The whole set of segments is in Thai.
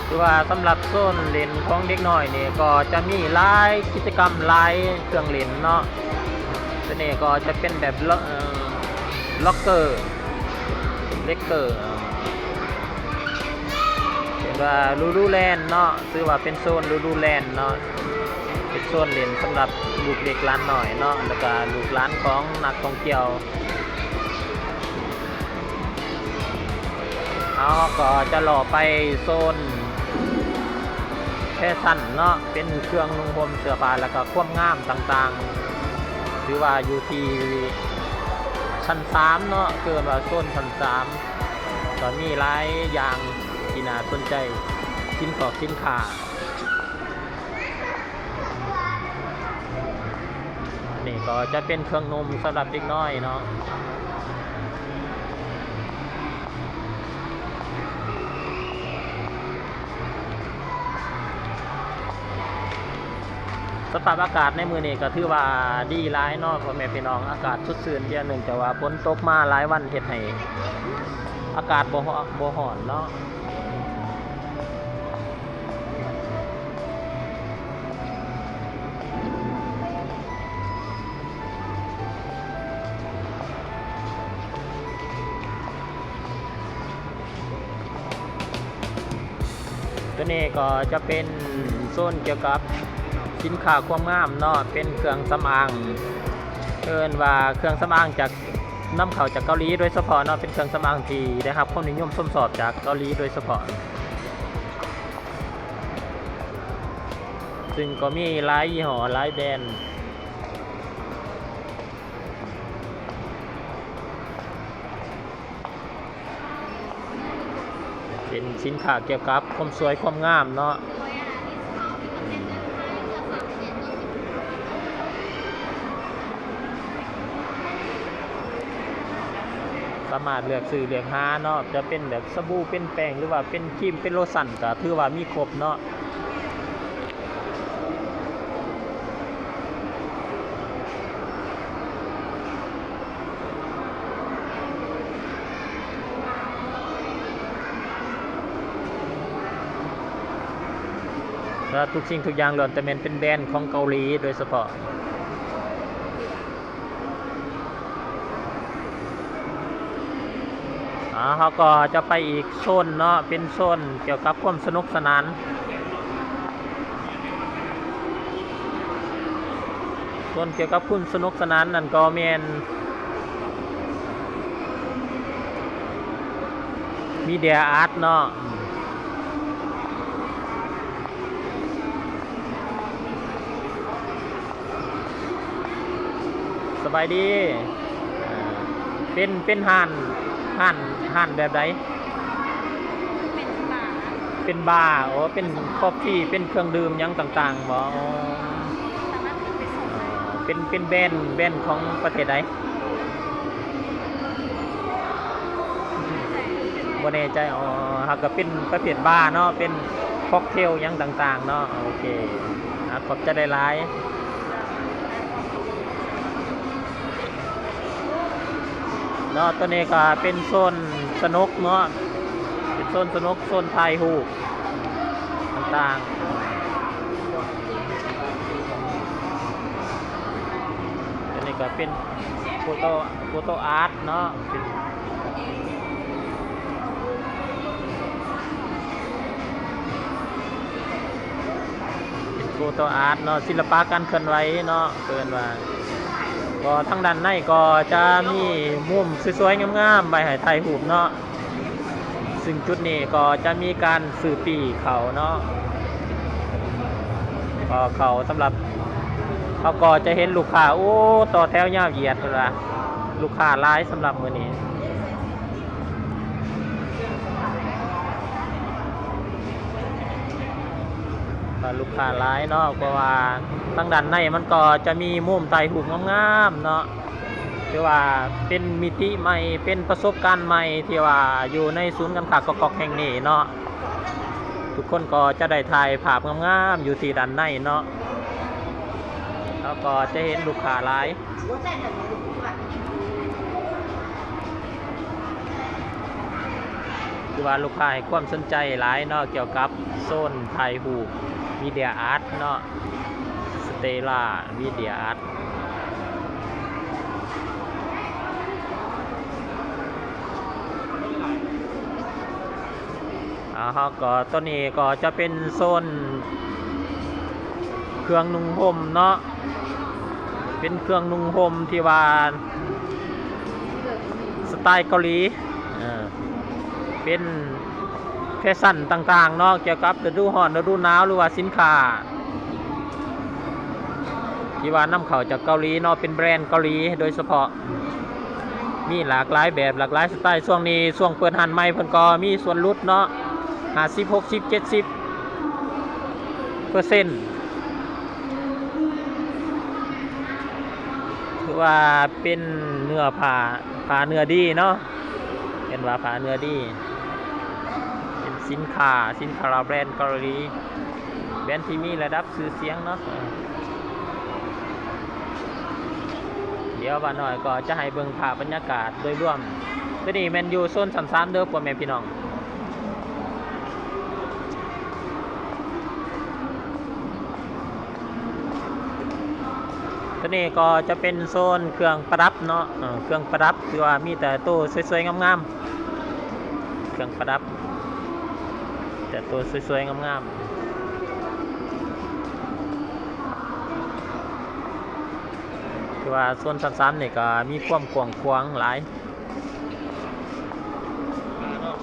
คือว่าสำหรับโซนเล่นของเด็กน้อยนี่ก็จะมีหลายกิจกรรมหลายเครื่องเล่นเนาะตัวนี้ก็จะเป็นแบบล็อกเกอร์เล็กเกอร์เป็นว่าลูลูแลนด์เนาะคือว่าเป็นโซนลูลูแลนด์เนาะเป็นโซนเล่นสำหรับลูกเด็กหลานหน่อยเนาะแล้วก็ลูกหลานของนักท่องเที่ยวเอาก็จะหล่อไปโซนแฟชั่นเนาะเป็นเครื่องนุ่งห่มเสื้อผ้าแล้วก็ความงามต่างๆหรือว่าอยู่ที่ชั้น3เนาะเกินว่าโซนชั้น3ก็มีหลายอย่างที่น่าสนใจสินค้านี่ก็จะเป็นเครื่องนมสำหรับเด็กน้อยเนาะสภาพอากาศในมือนี้ก็ถือว่าดีหลายเนาะพ่อแม่พี่น้องอากาศสดชื่นเดือนหนึ่งแต่ว่าฝนตกมาหลายวันเฮ็ดให้อากาศบ่ร้อนเนาะตัวนี้ก็จะเป็นโซนเกี่ยวกับสินค้าความงามเนาะเป็นเครื่องสำอางเอิ้นว่าเครื่องสำอางจากนำเข้าจากเกาหลีโดยเฉพาะเนาะเป็นเครื่องสำอางที่ได้รับความนิยมชมชอบจากเกาหลีโดยเฉพาะซึ่งก็มีหลายยี่ห้อหลายแบรนด์เป็นสินค้าเกี่ยวกับความสวยความงามเนาะสามารถเลือกซื้อเลือกหาเนาะจะเป็นแบบสบู่เป็นแป้งหรือว่าเป็นครีมเป็นโลชั่นก็ถือว่ามีครบเนาะแล้วทุกสิ่งทุกอย่างล้วนแต่เป็นแบรนด์ของเกาหลีโดยเฉพาะเขาก็จะไปอีกโซนเนาะเป็นโซนเกี่ยวกับความสนุกสนานโซนเกี่ยวกับความสนุกสนานนั่นก็มีเดียอาร์ตเนาะสบายดีเป็นห่านแบบไหนเป็นบาร์โอ้เป็นคอฟฟี่เป็นเครื่องดื่มยังต่างๆบ่เป็นแบรนด์ของประเทศใดบ่แน่ใจหากก็เป็นประเภทบาร์เนาะเป็นค็อกเทลยังต่างๆเนาะโอเคขอบใจได้หลายเนาะตัวนี้ก็เป็นโซนสนุกเนาะเป็นโซนสนุกโซนถ่ายรูปต่างๆตัวนี้ ก็เป็นโฟโตอาร์ตเนาะเป็นโฟโตอาร์ตเนาะศิลปะการเคลื่อนไหวเนาะเกินว่าก็ทางด้านในก็จะมีมุมสวยๆงามๆใบให้ถ่ายรูปเนาะซึ่งจุดนี้ก็จะมีการสื่อปีเขาเนาะก็เขาสำหรับเขาก็จะเห็นลูกค้าโอ้ต่อแถวยาวเหยียดเลยละลูกค้าหลายสำหรับมื้อนี้ลูกค้าหลายเนาะเพราะว่าทางด้านในมันก็จะมีมุมถ่ายรูปงามๆเนาะที่ว่าเป็นมิติใหม่เป็นประสบการณ์ใหม่ที่ว่าอยู่ในศูนย์การค้ากอกแห่งนี้เนาะทุกคนก็จะได้ถ่ายภาพงามๆอยู่ที่ด้านในเนาะแล้วก็จะเห็นลูกค้าหลายคือว่าลูกค้าให้ความสนใจหลายเนาะเกี่ยวกับโซนถ่ายรูปมีเดียอาร์ตเนาะสเตล่ามีเดียอาร์ตก็ตัวนี้ก็จะเป็นโซนเครื่องนุ่งห่มเนาะเป็นเครื่องนุ่งห่มที่ว่าสไตล์เกาหลีเป็นแฟชั่นต่างๆเนาะเกี่ยวกับฤดูร้อนฤดูหนาวหรือว่าสินค้าที่ว่านำเข้าจากเกาหลีเนาะเป็นแบรนด์เกาหลีโดยเฉพาะมีหลากหลายแบบหลากหลายสไตล์ช่วงนี้ช่วงเปิดหันใหม่เพิ่นก็มีส่วนลดเนาะ50 60 70%ถือว่าเป็นเนื้อผ้าเนื้อดีเนาะเห็นว่าผ้าเนื้อดีเป็นสินค้าแบรนด์เกาหลีแบรนด์ที่มีระดับชื่อเสียงเนาะเดี๋ยวว่าหน่อยก็จะให้เบิ่งภาพบรรยากาศโดยรวมตัวนี้แมนยูโซน3-3เด้อพ่อแม่พี่น้องตัวนี้ก็จะเป็นโซนเครื่องประดับเนาะเครื่องประดับคือว่ามีแต่ตัวสวยๆงามๆเครื่องประดับแต่ตัวสวยๆงามๆคือว่าโซน3-3นี่ก็มีความกว้างขวางหลาย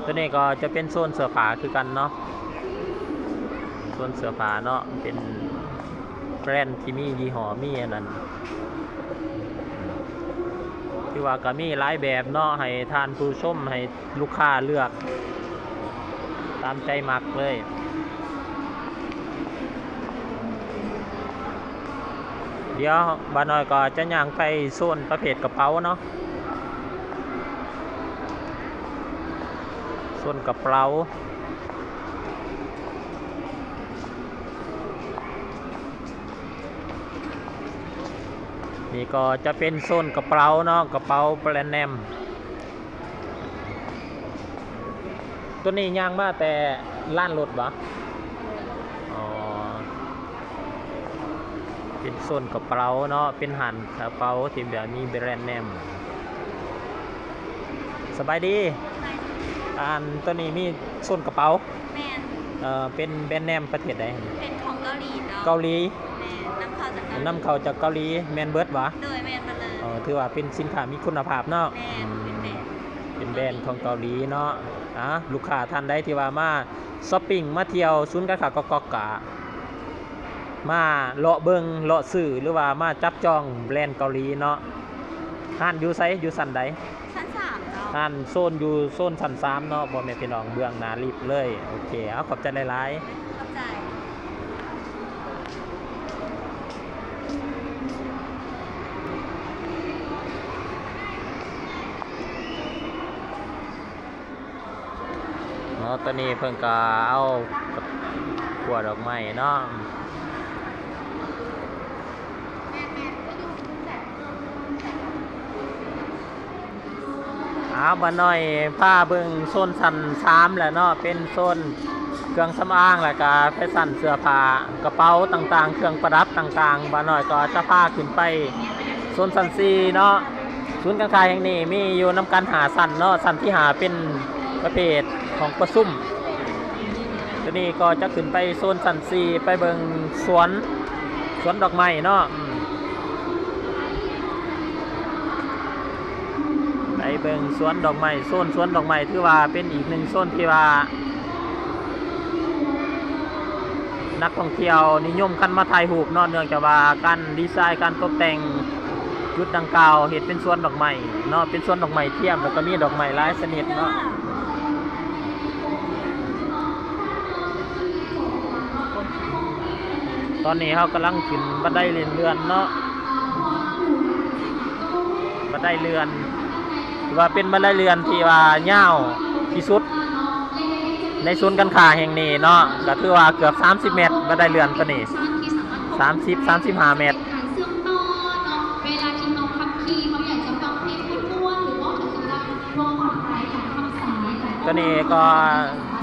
ตัวนี้ก็จะเป็นโซนเสื้อผ้าคือกันเนาะโซนเสื้อผ้าเนาะเป็นแบรนด์ที่มียี่ห้อมีอันนั้นที่ว่าก็มีหลายแบบเนาะให้ทานผู้ชมให้ลูกค้าเลือกตามใจมักเลยเดี๋ยวบาน้อยก็จะย่างไปโซนประเภทกระเป๋าเนาะโซนกระเป๋านี่ก็จะเป็นโซนกระเป๋าเนาะกระเป๋าแบรนด์เนมตัวนี้ย่างมาแต่ล้านรถบ่เป็นโซนกระเป๋าเนาะเป็นหันกระเป๋าที่แบบมีแบรนด์เนมสบายดีตัวนี้มีโซนกระเป๋าแมนเป็นแบรนด์เนมประเทศใดเป็นของเกาหลีเนาะเกาหลีนำเข้าจากเกาหลีแมนเบิร์ดวะโดยแมนมาเลยถือว่าเป็นสินค้ามีคุณภาพเนาะเป็นแบรนด์ของเกาหลีเนาะลูกค้าท่านใดที่ว่ามาช้อปปิ้งมาเที่ยวศูนย์การค้ากกะมาเลาะเบิงเลาะซื้อหรือว่ามาจับจองแบรนด์เกาหลีเนาะห้านอยู่ไสอยู่สันใดชั้น3เนาะห้านโซนอยู่โซนชั้น3เนาะบ่แม่นพี่น้องเบื้องหน้าลิฟต์เลยโอเคขอบใจหลายๆขอบใจตอนนี้เพิ่งก็เอาขวดดอกไม้เนาะบ้านน้อยผ้าเบิ่งโซนชั้น3แหละเนาะเป็นโซนเครื่องสำอางแล้วก็แฟชั่นเสื้อผ้ากระเป๋าต่างๆเครื่องประดับต่างๆบ้านน้อยก็จะพาขึ้นไป โซนสันซีเนาะศูนย์การค้าแห่งนี้มีอยู่นำการหาสันเนาะสันที่หาเป็นประเภทของปลาซุ่มทีนี้ก็จะขึ้นไปโซนสันซีไปเบิงสวนดอกไม้เนาะไปเบิงสวนดอกไม้โซนสวนดอกไม้ถือว่าเป็นอีกหนึ่งโซนที่ว่านักท่องเที่ยวนิยมกันมาถ่ายรูปเนาะเนื่องจากว่าการดีไซน์การตกแต่งจุดดังกล่าวเห็นเป็นสวนดอกไม้เนาะเป็นสวนดอกไม้เทียมแล้วก็มีดอกไม้หลายชนิดเนาะตอนนี้เขากำลังขึ้นบันไดเลื่อนเนาะบันไดเลื่อนถือว่าเป็นบันไดเลื่อนที่ว่ายาวที่สุดในศูนย์การค้าแห่งนี้เนาะก็คือว่าเกือบ30 เมตรบันไดเลื่อนตัวนี้35 เมตรเวลาที่น้องขับขี่เขาอยากจะฟังเพลงม้วนหรือว่ากิจกรรมรวมผ่อนคลายอย่างคำสายตัวนี้ก็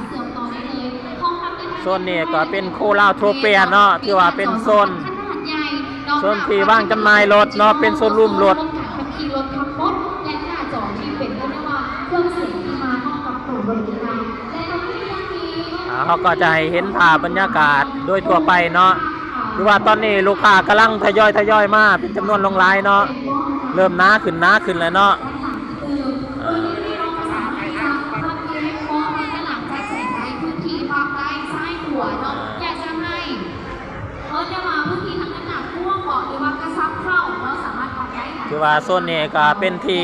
เสื่อมต่อได้เลยห้องพัก โซนนี้ก็เป็นโคลาโทเปียเนาะถือว่าเป็นโซนที่ว่างจำหน่ายรถเนาะเป็นโซนรุ่มรถ ขับขี่รถขับรถและหน้าจอที่เป็นเรียกได้ว่าเครื่องเสียงที่มาพร้อมกับกลุ่มบริการและตรงนี้ยังมีเขาก็จะให้เห็นภาพบรรยากาศโดยทั่วไปเนาะคือว่าตอนนี้ลูกค้ากำลังทยอยมาเป็นจำนวนลงหลายเนาะเริ่มหนาขึ้นแล้วเนาะอยากจะให้จะมาพื้นที่ทางน้ำหนักพ่วงบอกเลยว่ากระซับเข้าเราสามารถออกได้ค่ะคือว่าโซนนี้ก็เป็นที่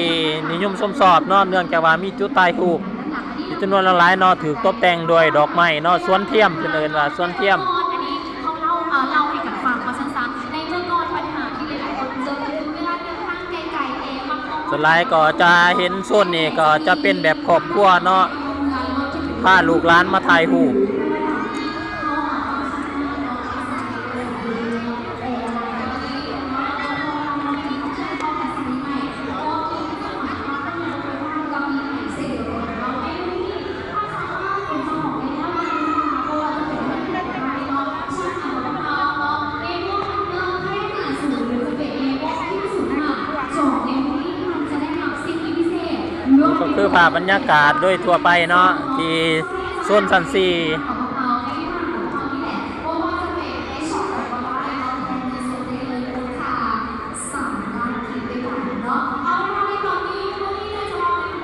นิยมชมชอบเนาะเนื่องจากว่ามีจุดถ่ายรูปจำนวนหลายเนาะถือตกแต่งโดยดอกไม้เนาะสวนเทียมเป็นเอิ้นว่าสวนเทียมอันนี้เขาเล่าให้กับฟังมาสั้นๆในเมื่อก่อนปัญหาที่หลายๆคนเจอคือเวลาเดินทางไกลๆเองบางคนส่วนหลายก็จะเห็นโซนนี้ก็จะเป็นแบบครอบครัวเนาะพาลูกหลานมาถ่ายรูปก็คือภาพบรรยากาศโดยทั่วไปเนาะที่โซนซันซี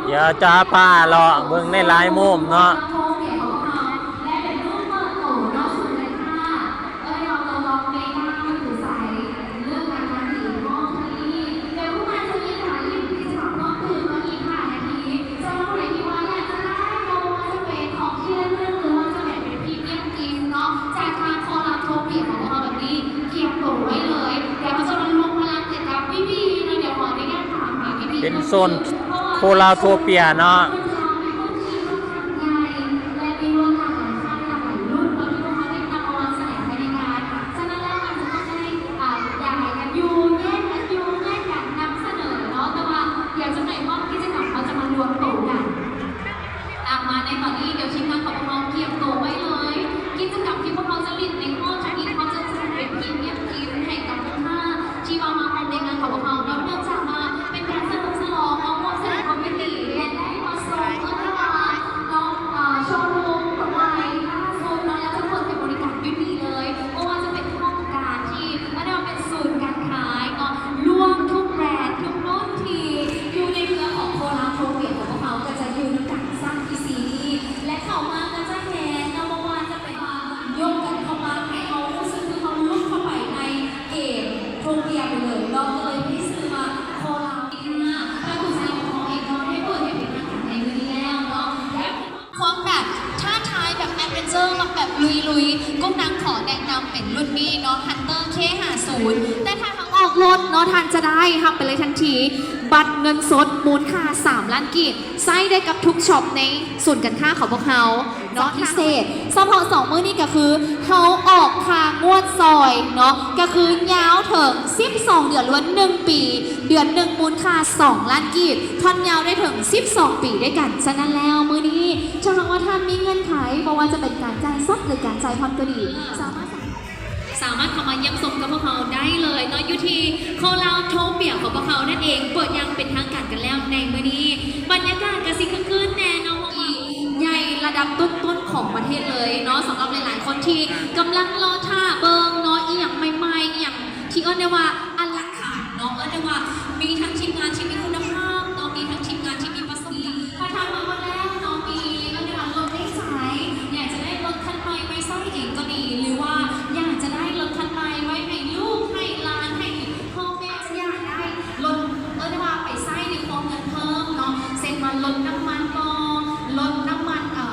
เดี๋ยวจะพาเลาะเบิ่งในหลายมุมเนาะเป็นโซนโคลาโทเปียเนาะมาในตอนนี้เดี๋ยวทีมงานของเราเก็บตัวไว้เลยกิจกรรมที่พวกเราจะลิดในห้องนี้เขาจะจัดเป็นพรีเมียมทีมให้กับทุกท่านที่มาในงานของเราเนื่องจากมาเป็นการสนุกสนองเอาพวกแสดงความยินดีและได้มาส่งเพื่อนมาน้องโชว์รูมผลไม้โซนน้อยและทุกคนเป็นบริการดีเลยเพราะว่าจะเป็นโครงการที่อันนี้เป็นศูนย์การขายเนาะรวมทุกแบรนด์ทุกรุ่นที่อยู่ในเครือของโคลาโทเปียของพวกเขาก็จะอยู่ในการสร้างที่ซีและเขามากันจะแทนนะเมื่อวานจะเป็นโยกกันเข้ามาให้เขารู้สึกคือเขาลุกเข้าไปในเกมโทเปียไปเลยเราก็เลยพิซื้อมาโคลาอีกนะถ้าคุณซื้อของเองเราให้เปิดให้เป็นทางการในมือแล้วเนาะความแบบท่าทายแบบแอดเวนเจอร์มาแบบลุยๆกุ้งนางขอแนะนำเป็นรุ่นนี้เนาะฮันเตอร์K50แต่ถ้าเขาออกรถเนาะทันจะได้ทำไปเลยทันทีบัตรเงินสดมูลค่า3 ล้านกีบใช้ได้กับทุกช็อปในศูนย์การค้าของพวกเขาเนาะพิเศษเฉพาะ2 มื้อนี้ก็คือเขาออกค่างวดซอยเนาะก็คือยาวถึง12 เดือนล้วน1 ปีเดือน1มูลค่า2 ล้านกีบทอนยาวได้ถึง12 ปีด้วยกันฉะนั้นแล้วมื้อนี้เชื่อว่าท่านมีเงื่อนไขบอกว่าจะเป็นการจ่ายสดหรือการจ่ายผ่อนก็ดีสามารถเข้ามาเยี่ยมชมกับพวกเขาได้เลยเนาะอยู่ที่โคลาโทเปียของพวก นเองเปิดยังเป็นทางการกันแล้วในมื้อนี้บรรยากาศกระซิกคืนแน่นอนใหญ่ระดับต้นๆของประเทศเลยเนาะสำหรับหลายๆคนที่กำลังรอท่าเบิงเนาะอีหยังใหม่ๆอีหยังที่เอิ้นได้ว่าอลังการเนาะเอิ้นได้ว่ามีทั้งทีมงานที่มีคุณภาพเนาะมีทั้งทีมงานที่มีประสบการณ์พอทำมาวันแรกเนาะมีเอิ้นได้ว่ารถได้สายอยากจะได้รถคันใหม่ไปซ่อมเองก็ดีหรือว่าอยากจะได้รถคันใหม่ไว้ให้ลูกให้หลานให้พ่อแม่อยากได้รถเอิ้นได้ว่าไปใช้ในความเงินเพิ่มเนาะเซ็นมาลดน้ำมันบอลดน้ำมันก็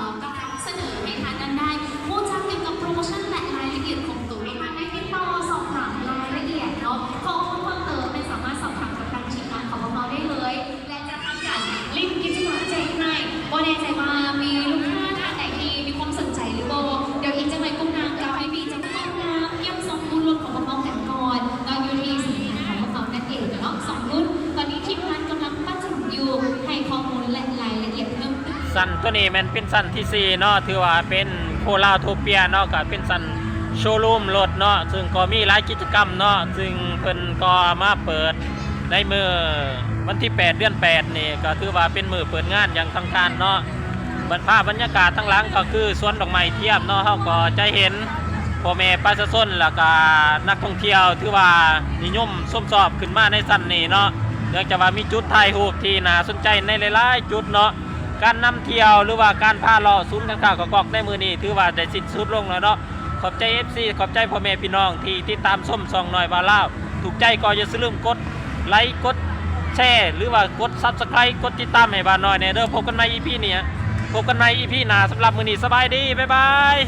เสนอให้ทานกันได้ผู้จัดเกี่ยวกับโปรโมชั่นและรายละเอียดของตัวให้ทานได้ติดต่อสอบถามรายละเอียดเนาะข้อมูลเพิ่มเติมไม่สามารถสอบถามกับทางทีมงานของเราได้เลยและจะทำการลิงก์กิจกรรมแจกให้โบแน่ใจว่ามีลูกค้าท่านไหนที่มีความสนใจหรือโบเดี๋ยวอีกจังเลยกุ้งนางกับไอบีจะเข้าน้ำเยี่ยมสองรุ่นรถของเรากันก่อนเราอยู่ที่สำนักงานของเรานั่นเองเนาะสองรุ่นตอนนี้ทีมงานกำลังประชุมอยู่ให้ข้อมูลและรายละเอียดเพิ่มเติม สันตัวนี้มันเป็นสันที่4เนาะถือว่าเป็นโพลาโทเปียเนาะก็เป็นสันโชว์รูมรถเนาะซึ่งก็มีหลายกิจกรรมเนาะซึ่งเพิ่นก็มาเปิดในมื้อวันที่8เดือน8นี่ก็ถือว่าเป็นมื้อเปิดงานอย่างทางการเนาะบรรยากาศทั้งหลังก็คือสวนดอกไม้เทียมเนาะเฮาก็จะเห็นพ่อแม่ประชาชนแล้วก็นักท่องเที่ยวถือว่านิยมชมชอบขึ้นมาในสันนี้เนาะเนื่องจากว่ามีจุดถ่ายรูปที่น่าสนใจในหลายๆจุดเนาะการนำเที่ยวหรือว่าการพาเลาะศูนย์การค้ากอกในมือนี้ถือว่าได้สิ้นสุดลงแล้วเนาะขอบใจ FC ขอบใจพ่อแม่พี่น้องที่ติดตามส้มซองน้อยบาล่าถูกใจก็อย่าลืมกดไลค์กดแชร์หรือว่ากด Subscribe กดติดตามให้บ้านน้อยเนี่ยเด้อพบกันใหม่ EP นี้พบกันใหม่ EP หน้าสำหรับมื้อนี้สบายดีบ๊ายบาย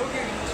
เ